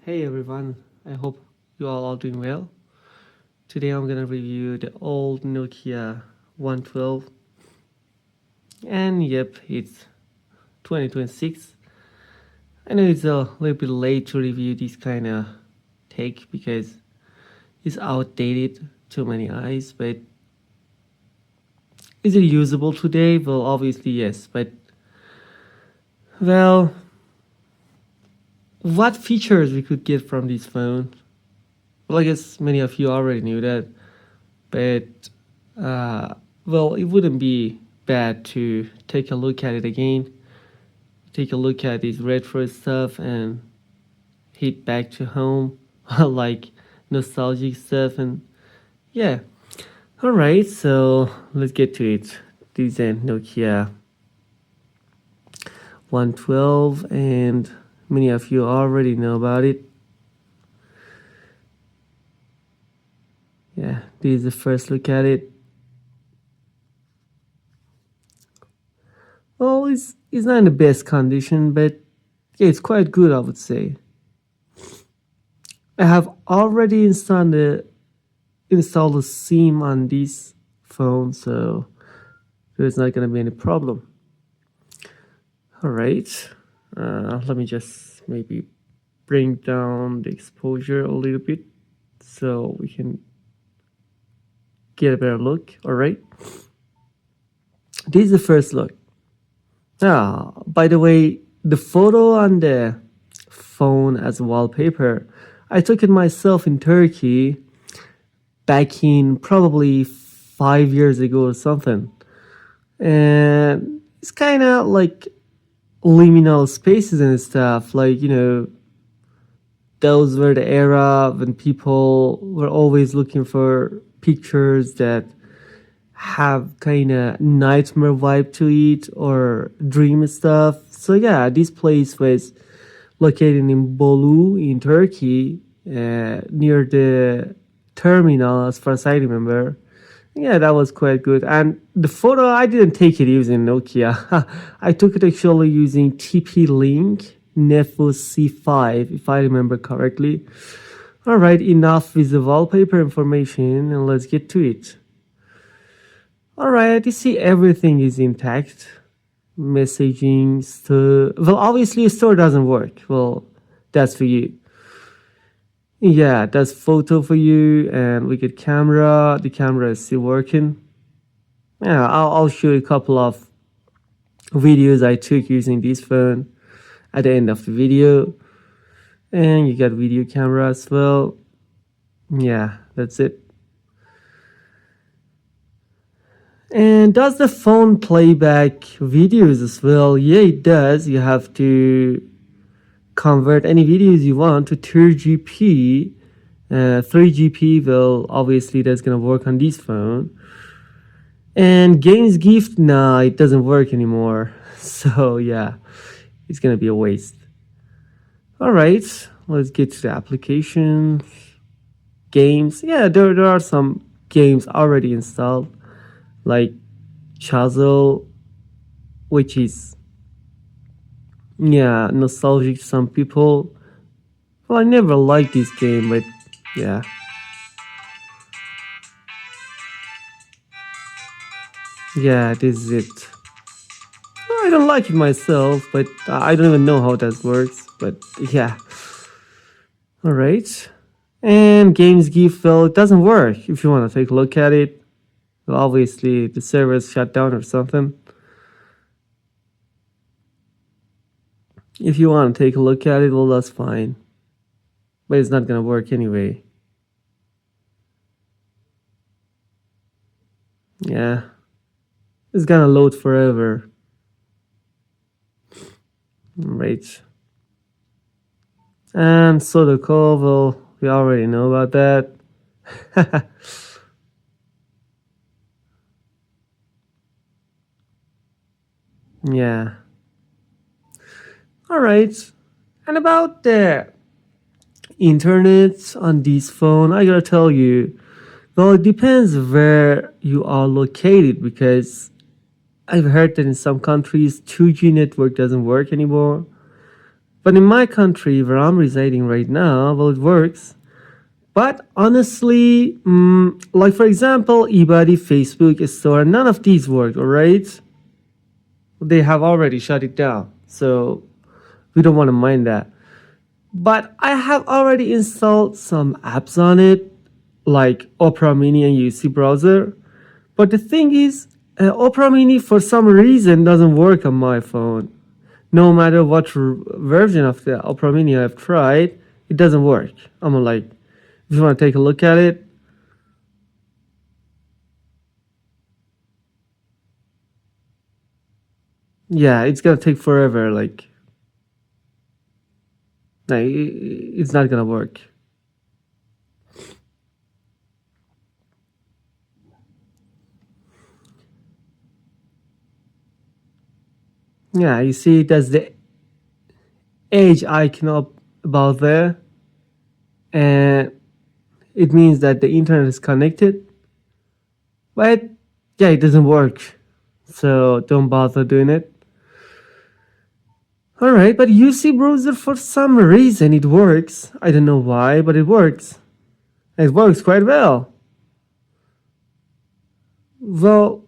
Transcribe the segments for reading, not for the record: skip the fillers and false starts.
Hey everyone, I hope you all are doing well. Today I'm gonna review the old Nokia 112, and yep, it's 2026. I know it's a little bit late to review this kind of tech because it's outdated to many eyes, but is it usable today? Well, obviously yes, but well, what features we could get from this phone? Well, I guess many of you already knew that, but uh, well, it wouldn't be bad to take a look at it again, take a look at this retro stuff and hit back to home, like nostalgic stuff. And yeah, all right, so let's get to it. This is Nokia 112, and many of you already know about it. Yeah, this is the first look at it. Well, it's not in the best condition, but yeah, it's quite good, I would say. I have already installed a SIM on this phone, so there's not gonna be any problem. All right, let me just maybe bring down the exposure a little bit so we can get a better look. All right, this is the first look. Ah, by the way, the photo on the phone as wallpaper, I took it myself in Turkey back in probably 5 years ago or something. And it's kind of like liminal spaces and stuff. Like, those were the era when people were always looking for pictures that have kind of nightmare vibe to it or dream stuff. So yeah, this place was located in Bolu in Turkey, near the terminal, as far as I remember. Yeah, that was quite good. And the photo, I didn't take it using Nokia. I took it actually using TP-Link Nefus C5, if I remember correctly. All right, enough with the wallpaper information, and let's get to it. All right, you see everything is intact. Messaging, store. Well, obviously, store doesn't work. Well, that's for you. Yeah, that's photo for you, and we get camera. The camera is still working. Yeah, I'll show you a couple of videos I took using this phone at the end of the video. And you got video camera as well. Yeah, that's it. And does the phone play back videos as well? Yeah, it does. You have to convert any videos you want to 3GP. 3GP, well, obviously that's gonna work on this phone. And games gift, nah, it doesn't work anymore. So yeah, it's gonna be a waste. All right, let's get to the applications. Games, yeah, there are some games already installed, like Chazo, which is, yeah, nostalgic to some people. Well, I never liked this game, but yeah. Yeah, this is it. Well, I don't like it myself, but I don't even know how that works, but yeah. Alright. And games gift, well, it doesn't work if you want to take a look at it. Well, obviously, the server's shut down or something. If you want to take a look at it, well, that's fine. But it's not gonna work anyway. Yeah. It's gonna load forever. Right. And Sodoko, well, we already know about that. Yeah. All right. And about the internet on this phone, I gotta tell you, well, it depends where you are located because I've heard that in some countries 2G network doesn't work anymore. But in my country where I'm residing right now, well, it works. But honestly, like for example, eBuddy, Facebook Store, none of these work, all right? They have already shut it down. So we don't want to mind that. But I have already installed some apps on it, like Opera Mini and UC browser. But the thing is, Opera Mini for some reason doesn't work on my phone. No matter what version of the Opera Mini I've tried, it doesn't work. I'm like, if you want to take a look at it, yeah, it's gonna take forever. Like, it's not gonna work. Yeah, you see, that's the edge icon up about there, and it means that the internet is connected. But yeah, it doesn't work, so don't bother doing it. All right, but UC browser for some reason it works. I don't know why, but it works. It works quite well. Well,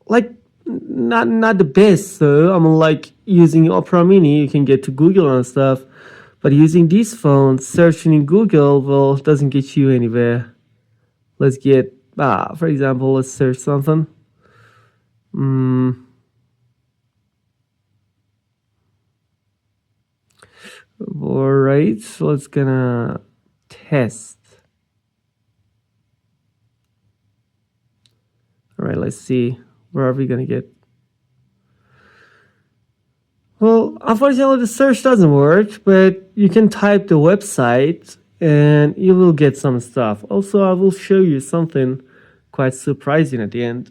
like not the best. So I'm like using Opera Mini, you can get to Google and stuff, but using these phones, searching in Google, well, doesn't get you anywhere. Let's get for example, let's search something. All right, so let's gonna test. All right, let's see. Where are we gonna get? Well, unfortunately, the search doesn't work, but you can type the website and you will get some stuff. Also, I will show you something quite surprising at the end.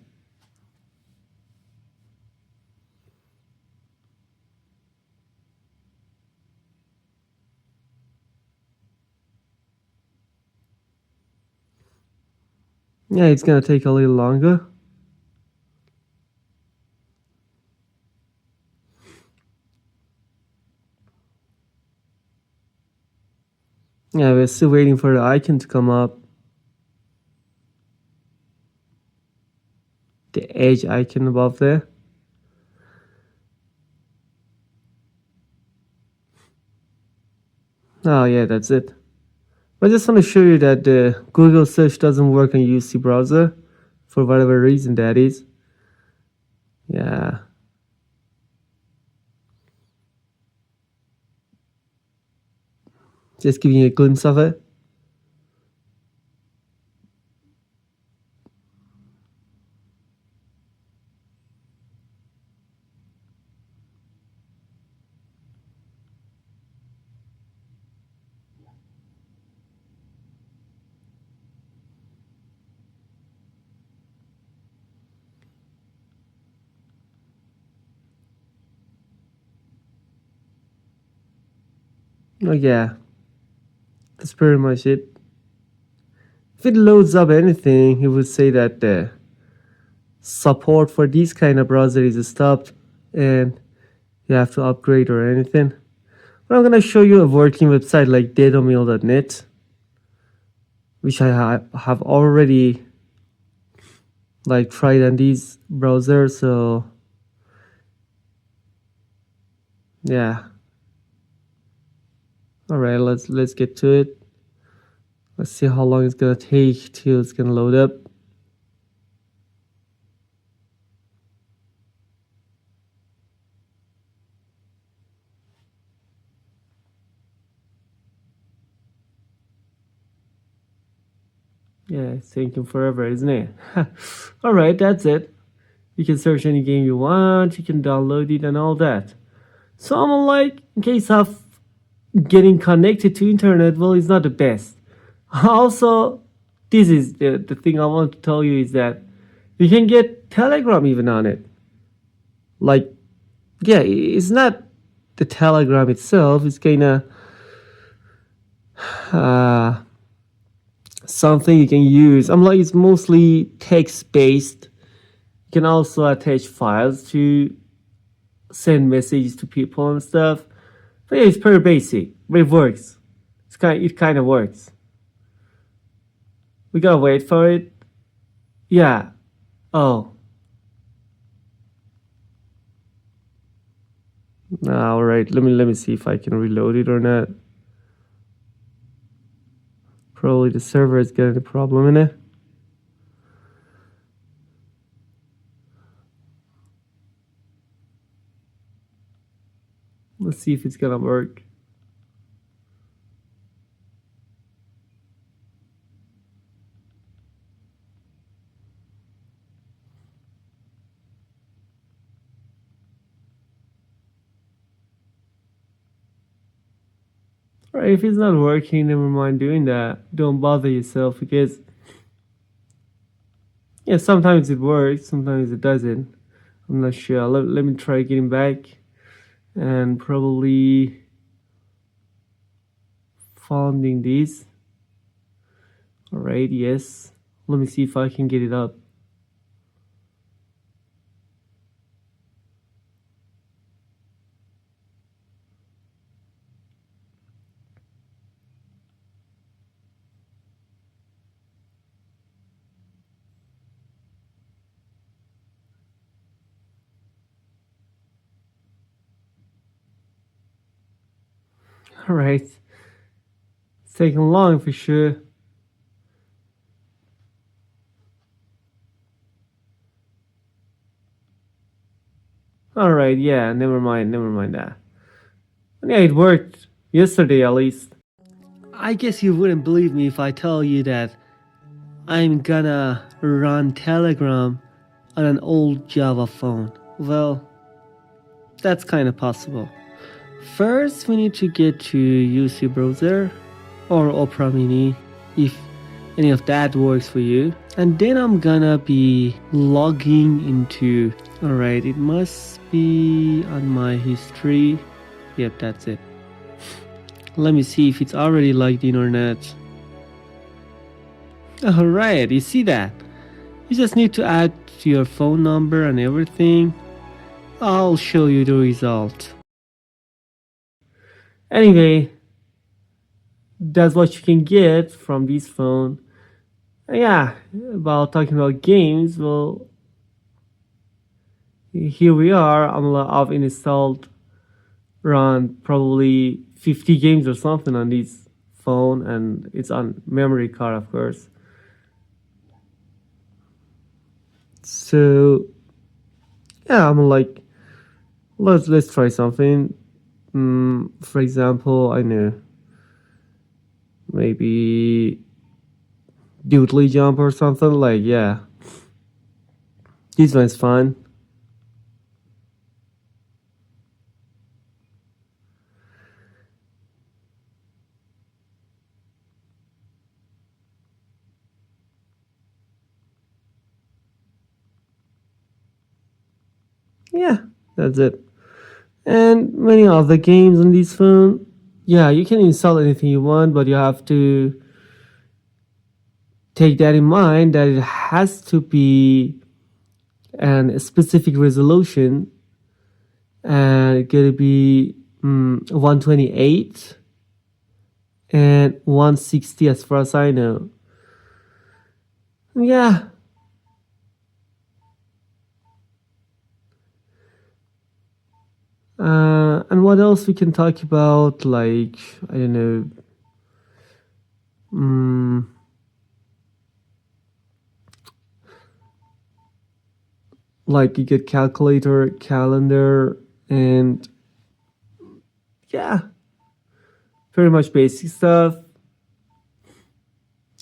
Yeah, it's gonna take a little longer. Yeah, we're still waiting for the icon to come up. The edge icon above there. Oh yeah, that's it. I just want to show you that the Google search doesn't work on UC browser for whatever reason that is. Yeah. Just giving you a glimpse of it. Oh yeah, that's pretty much it. If it loads up anything, it would say that the support for this kind of browser is stopped and you have to upgrade or anything. But I'm gonna show you a working website like datamil.net, which I have already like tried on these browsers. So yeah. All right, let's get to it. Let's see how long it's gonna take till it's gonna load up. Yeah, it's taking forever, isn't it? All right, that's it. You can search any game you want, you can download it and all that. So I'm like, in case of getting connected to internet, well, it's not the best. Also, this is the thing I want to tell you is that you can get Telegram even on it. Like, yeah, it's not the Telegram itself, it's kind of something you can use. I'm like, it's mostly text based. You can also attach files to send messages to people and stuff. But yeah, it's pretty basic, but it works. It kind of works. We gotta wait for it. Yeah. Oh. All right. Let me see if I can reload it or not. Probably the server is getting a problem in it. Let's see if it's gonna work. All right, if it's not working, never mind doing that. Don't bother yourself because yeah, sometimes it works, sometimes it doesn't. I'm not sure. Let me try getting back and probably founding this. All right, yes. Let me see if I can get it up. All right. It's taking long for sure. All right, yeah, never mind that. Yeah, it worked yesterday at least. I guess you wouldn't believe me if I tell you that I'm gonna run Telegram on an old Java phone. Well, that's kind of possible. First, we need to get to UC browser or Opera Mini if any of that works for you. And then I'm gonna be logging into. Alright, it must be on my history. Yep, that's it. Let me see if it's already logged in or not. Alright, you see that? You just need to add to your phone number and everything. I'll show you the result. Anyway, that's what you can get from this phone. Yeah, about talking about games, well, here we are. I've installed around probably 50 games or something on this phone, and it's on memory card, of course. So yeah, I'm like, let's try something. For example, I know maybe Doodly Jump or something like yeah. This one's fun. Yeah, that's it. And many other games on this phone. Yeah, you can install anything you want, but you have to take that in mind that it has to be a specific resolution and it's gonna be 128 and 160 as far as I know. Yeah. And what else we can talk about? Like, I don't know. Like you get calculator, calendar, and yeah, pretty much basic stuff.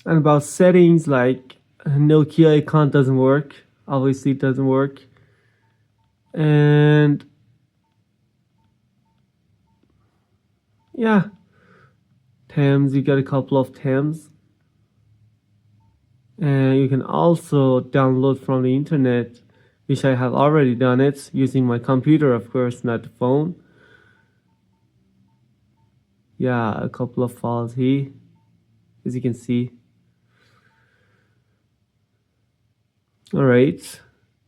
And about settings, like Nokia account doesn't work. Obviously, it doesn't work. And yeah, Thames, you got a couple of Thames. And you can also download from the internet, which I have already done it using my computer, of course, not the phone. Yeah, a couple of files here, as you can see. All right.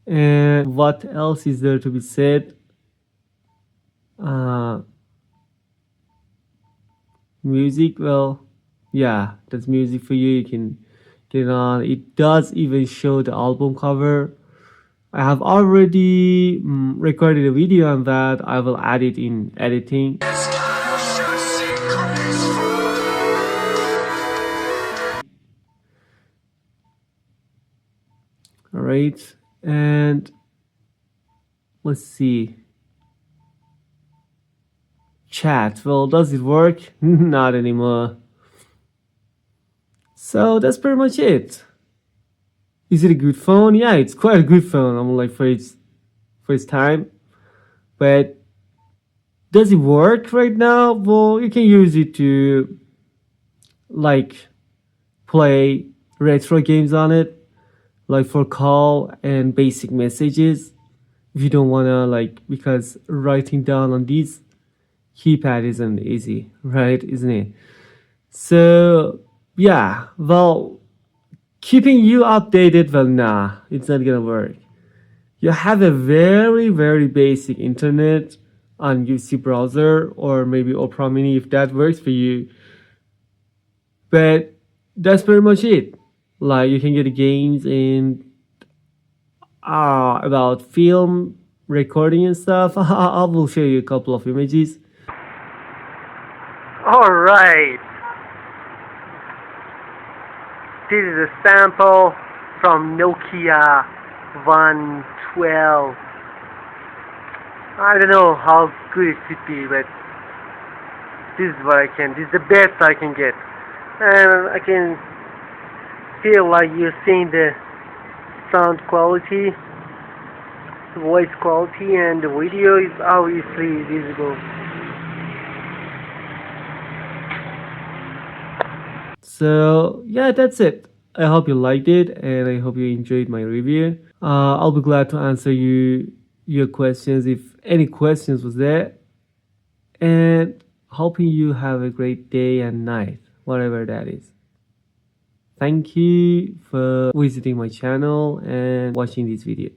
And what else is there to be said? Music, well, yeah, that's music for you. You can get it on. It does even show the album cover. I have already recorded a video on that. I will add it in editing. All right. And let's see. Chat. Well, does it work? Not anymore. So that's pretty much it. Is it a good phone? Yeah, it's quite a good phone. I'm like for its time. But does it work right now? Well, you can use it to like play retro games on it, like for call and basic messages. If you don't wanna like, because writing down on these keypad isn't easy, right? Isn't it? So yeah, well, keeping you updated, well, nah, it's not gonna work. You have a very, very basic internet on UC browser or maybe Opera Mini if that works for you. But that's pretty much it. Like you can get games and about film recording and stuff. I will show you a couple of images. All right, this is a sample from Nokia 112. I don't know how good it could be, but this is what I can. This is the best I can get, and I can feel like you're seeing the sound quality, voice quality, and the video is obviously visible. So yeah, that's it. I hope you liked it and I hope you enjoyed my review. I'll be glad to answer your questions if any questions was there, and hoping you have a great day and night, whatever that is. Thank you for visiting my channel and watching this video.